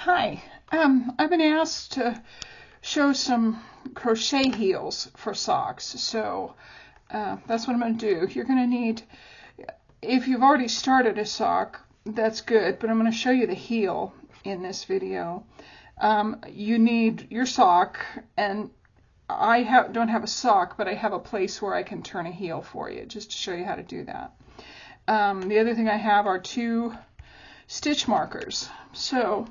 Hi, I've been asked to show some crochet heels for socks, so that's what I'm going to do. You're going to need, if you've already started a sock, that's good, but I'm going to show you the heel in this video. You need your sock, and I don't have a sock, but I have a place where I can turn a heel for you, just to show you how to do that. The other thing I have are 2 stitch markers. So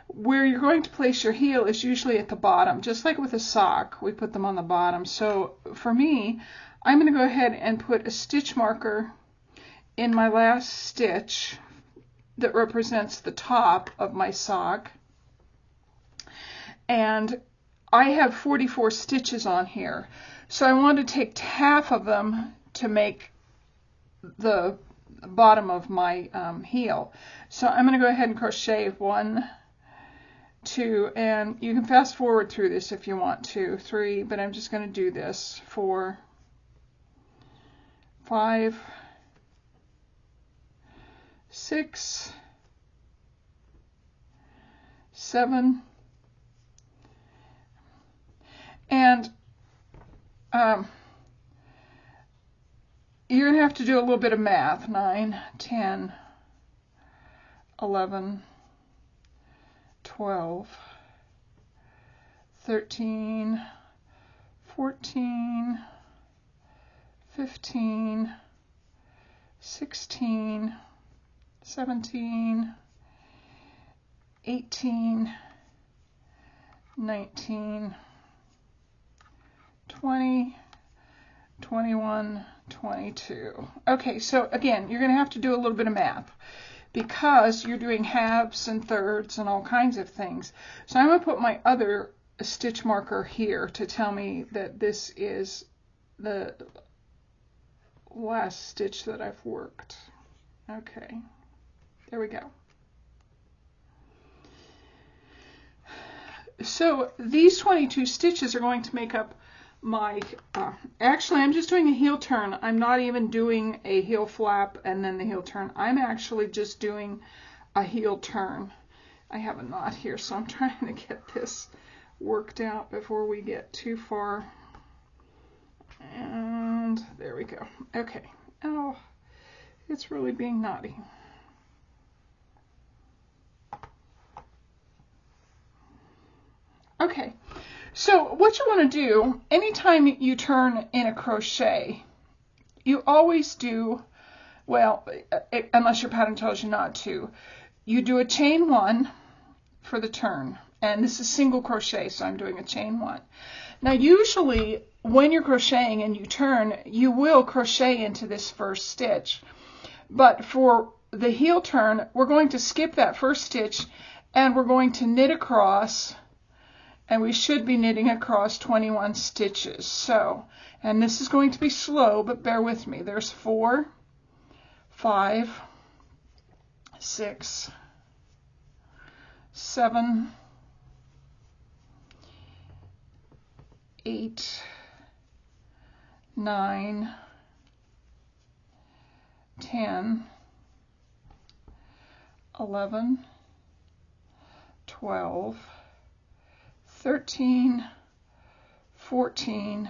where you're going to place your heel is usually at the bottom, just like with a sock, we put them on the bottom. So for me, I'm going to go ahead and put a stitch marker in my last stitch that represents the top of my sock. And I have 44 stitches on here, so I want to take half of them to make the bottom of my heel. So I'm going to go ahead and crochet 1, 2, and you can fast forward through this if you want to, 3, but I'm just going to do this, 4, 5, 6, 7, and you're going to have to do a little bit of math. 9, 10, 11, 12, 13, 14, 15, 16, 17, 18, 19, 20, 21, 22. Okay, so again, you're going to have to do a little bit of math because you're doing halves and thirds and all kinds of things. So I'm going to put my other stitch marker here to tell me that this is the last stitch that I've worked. Okay, there we go. So these 22 stitches are going to make up my, actually I'm just doing a heel turn. I'm not even doing a heel flap and then the heel turn. I'm actually just doing a heel turn. I have a knot here, so I'm trying to get this worked out before we get too far. And there we go. Okay. Oh, it's really being naughty. Okay. So what you want to do, anytime you turn in a crochet, you always do, well, unless your pattern tells you not to, you do a chain 1 for the turn. And this is single crochet, so I'm doing a chain 1. Now usually when you're crocheting and you turn, you will crochet into this first stitch. But for the heel turn, we're going to skip that first stitch and we're going to knit across. And we should be knitting across 21 stitches. So, and this is going to be slow, but bear with me. There's 4, 5, 6, 7, 8, 9, 10, 11, 12, 13, 14,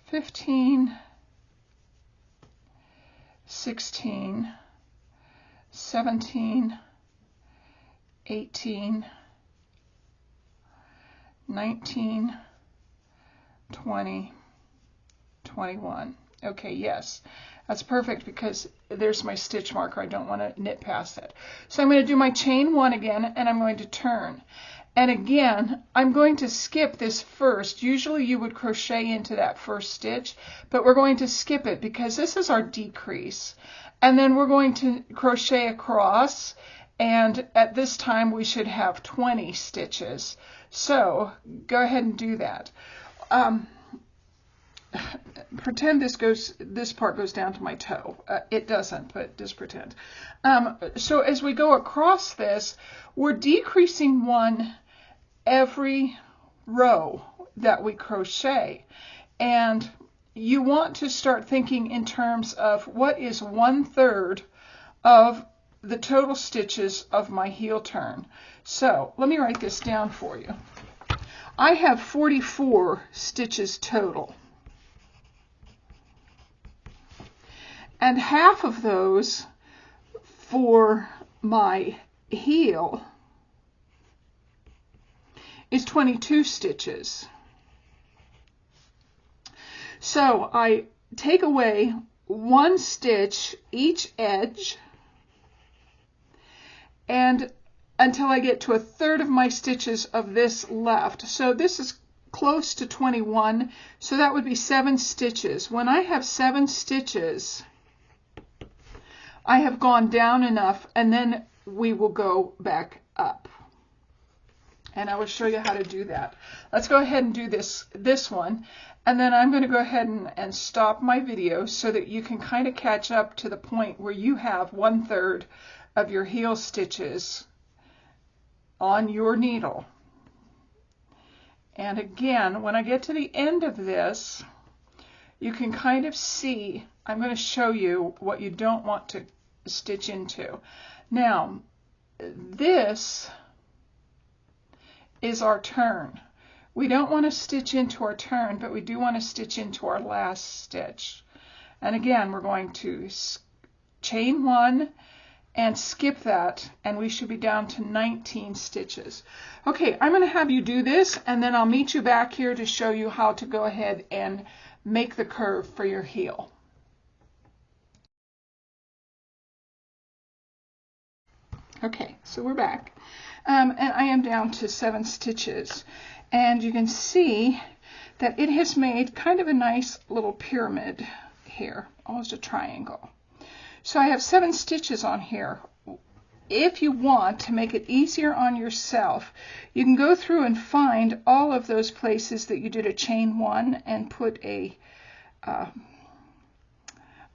15, 16, 17, 18, 19, 20, 21. Okay, yes, that's perfect because there's my stitch marker. I don't want to knit past it. So I'm going to do my chain 1 again, and I'm going to turn. And again, I'm going to skip this first. Usually you would crochet into that first stitch, but we're going to skip it because this is our decrease. And then we're going to crochet across, and at this time we should have 20 stitches. So go ahead and do that. Pretend this part goes down to my toe. It doesn't, but just pretend. So as we go across this, we're decreasing 1 every row that we crochet, and you want to start thinking in terms of what is 1/3 of the total stitches of my heel turn. So let me write this down for you. I have 44 stitches total. And half of those for my heel is 22 stitches. So I take away 1 stitch each edge, and until I get to 1/3 of my stitches of this left. So this is close to 21, so that would be 7 stitches. When I have 7 stitches, I have gone down enough, and then we will go back up. And I will show you how to do that. Let's go ahead and do this one, and then I'm going to go ahead and stop my video so that you can kind of catch up to the point where you have 1/3 of your heel stitches on your needle. And again, when I get to the end of this, you can kind of see, I'm going to show you what you don't want to stitch into. Now, this is our turn. We don't want to stitch into our turn, but we do want to stitch into our last stitch. And again, we're going to chain 1 and skip that, and we should be down to 19 stitches. Okay, I'm going to have you do this, and then I'll meet you back here to show you how to go ahead and make the curve for your heel. Okay, so we're back, and I am down to 7 stitches, and you can see that it has made kind of a nice little pyramid here, almost a triangle. So I have 7 stitches on here. If you want to make it easier on yourself, you can go through and find all of those places that you did a chain 1 and put a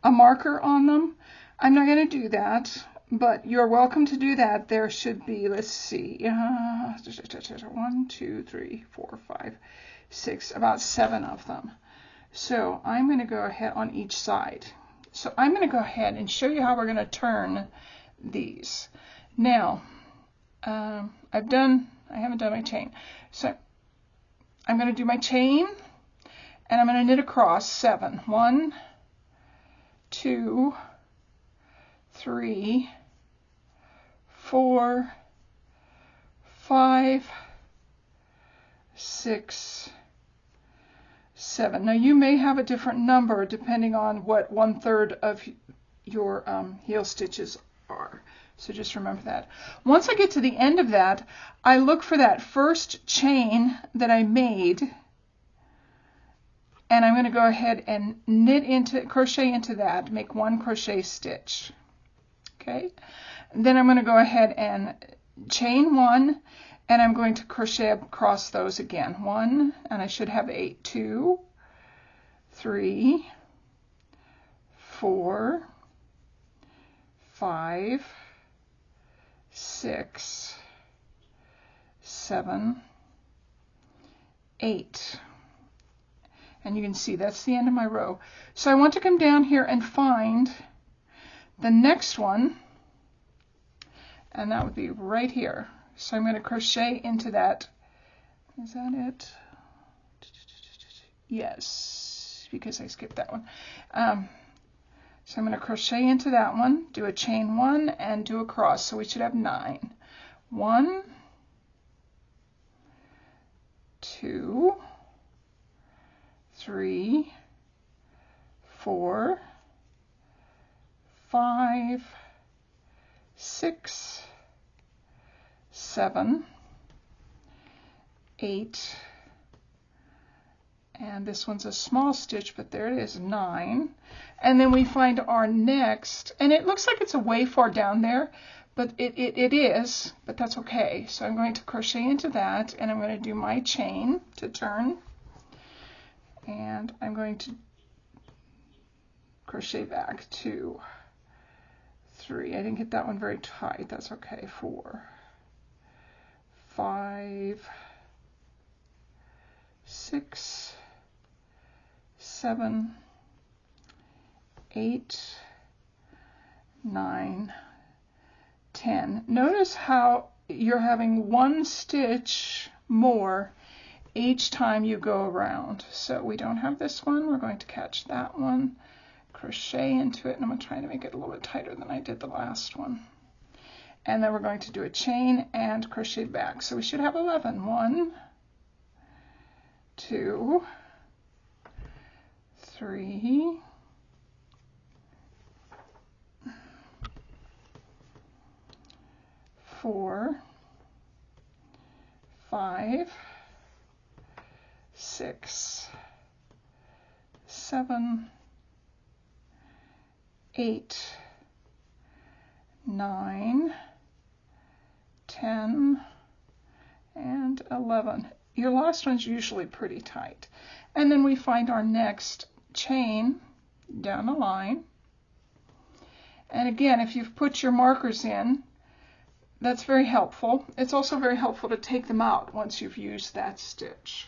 marker on them. I'm not going to do that, but you're welcome to do that. There should be, let's see, 1, 2, 3, 4, 5, 6, about 7 of them. So I'm going to go ahead on each side. So I'm going to go ahead and show you how we're going to turn these. Now, I haven't done my chain. So I'm going to do my chain, and I'm going to knit across 7. 1, 2, 3, 4, 5, 6, 7. Now you may have a different number depending on what 1/3 of your heel stitches are. So just remember that. Once I get to the end of that, I look for that first chain that I made, and I'm going to go ahead and crochet into that, make 1 crochet stitch. Okay, and then I'm going to go ahead and chain 1, and I'm going to crochet across those again. 1, and I should have 8. 2, 3, 4, 5, 6, 7, 8. And you can see that's the end of my row. So I want to come down here and find the next one, and that would be right here. So I'm going to crochet into that. Is that it? Yes, because I skipped that one. So I'm going to crochet into that one, do a chain 1, and do a cross. So we should have 9. 1, 2, 3, 4, 5, 6, 7, 8, and this one's a small stitch, but there it is, 9. And then we find our next, and it looks like it's a way far down there, but it is, but that's okay. So I'm going to crochet into that, and I'm going to do my chain to turn, and I'm going to crochet back 2, 3. I didn't get that one very tight. That's okay. 4, 5, 6, 7, 8, 9, 10. Notice how you're having one stitch more each time you go around. So we don't have this one. We're going to catch that one, crochet into it, and I'm trying to make it a little bit tighter than I did the last one. And then we're going to do a chain and crochet back. So we should have 11. 1, 2, 3, 4, 5, 6, 7, 8, 9, 10, and 11. Your last one's usually pretty tight. And then we find our next chain down the line. And again, if you've put your markers in, that's very helpful. It's also very helpful to take them out once you've used that stitch.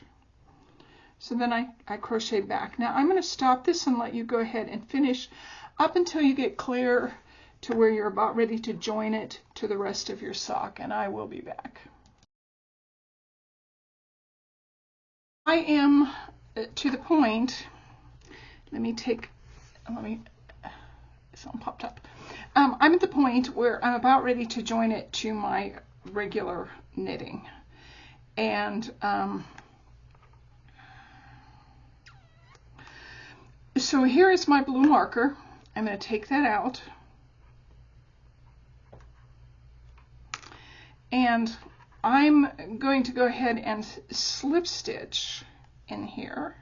So then I crochet back. Now I'm going to stop this and let you go ahead and finish up until you get clear to where you're about ready to join it to the rest of your sock, and I will be back. I am to the point, something popped up. I'm at the point where I'm about ready to join it to my regular knitting. And so here is my blue marker. I'm going to take that out. And I'm going to go ahead and slip stitch in here.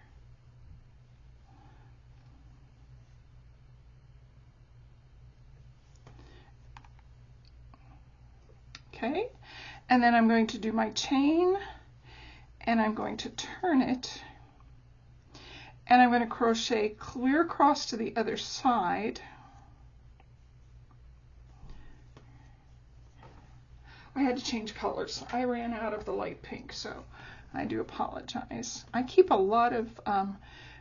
Okay, and then I'm going to do my chain, and I'm going to turn it, and I'm going to crochet clear across to the other side. I had to change colors. I ran out of the light pink, so I do apologize. I keep a lot of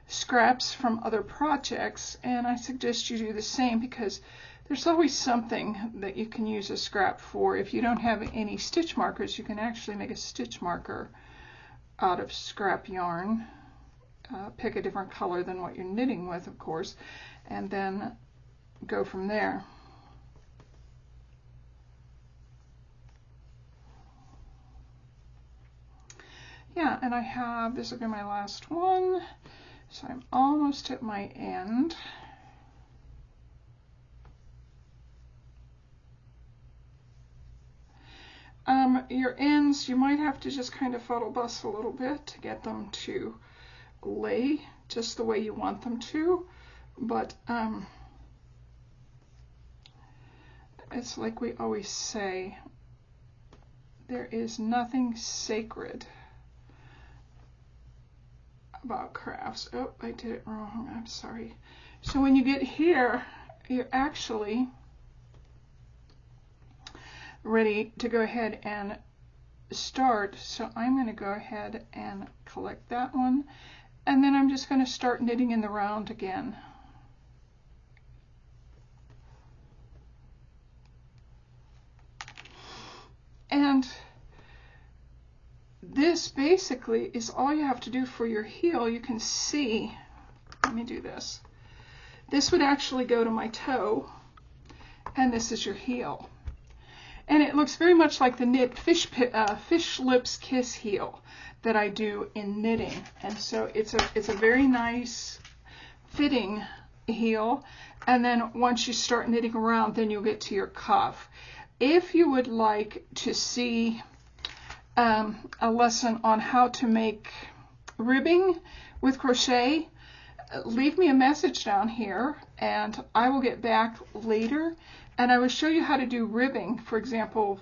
scraps from other projects, and I suggest you do the same because there's always something that you can use a scrap for. If you don't have any stitch markers, you can actually make a stitch marker out of scrap yarn. Pick a different color than what you're knitting with, of course, and then go from there. Yeah, and I have, this will be my last one, so I'm almost at my end. Your ends, you might have to just kind of fuddle bust a little bit to get them to lay just the way you want them to, but it's like we always say, there is nothing sacred about crafts. Oh, I did it wrong. I'm sorry. So when you get here, you're actually ready to go ahead and start. So I'm going to go ahead and collect that one, and then I'm just going to start knitting in the round again. And this basically is all you have to do for your heel. You can see, let me do this. This would actually go to my toe, and this is your heel. And it looks very much like the knit fish lips kiss heel that I do in knitting. And so it's a very nice fitting heel. And then once you start knitting around, then you'll get to your cuff. If you would like to see a lesson on how to make ribbing with crochet, leave me a message down here and I will get back later and I will show you how to do ribbing. For example,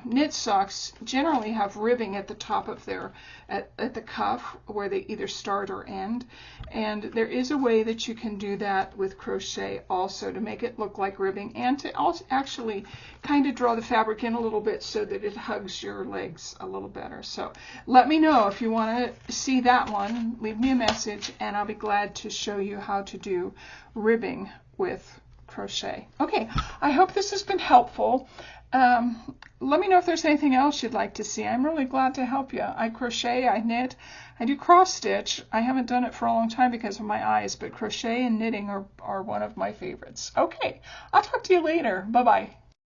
knit socks generally have ribbing at the top of their, at the cuff where they either start or end. And there is a way that you can do that with crochet also to make it look like ribbing and to also actually kind of draw the fabric in a little bit so that it hugs your legs a little better. So let me know if you want to see that one. Leave me a message and I'll be glad to show you how to do ribbing with crochet. Okay, I hope this has been helpful. Let me know if there's anything else you'd like to see. I'm really glad to help you. I crochet, I knit, I do cross stitch. I haven't done it for a long time because of my eyes, but crochet and knitting are one of my favorites. Okay, I'll talk to you later. Bye-bye.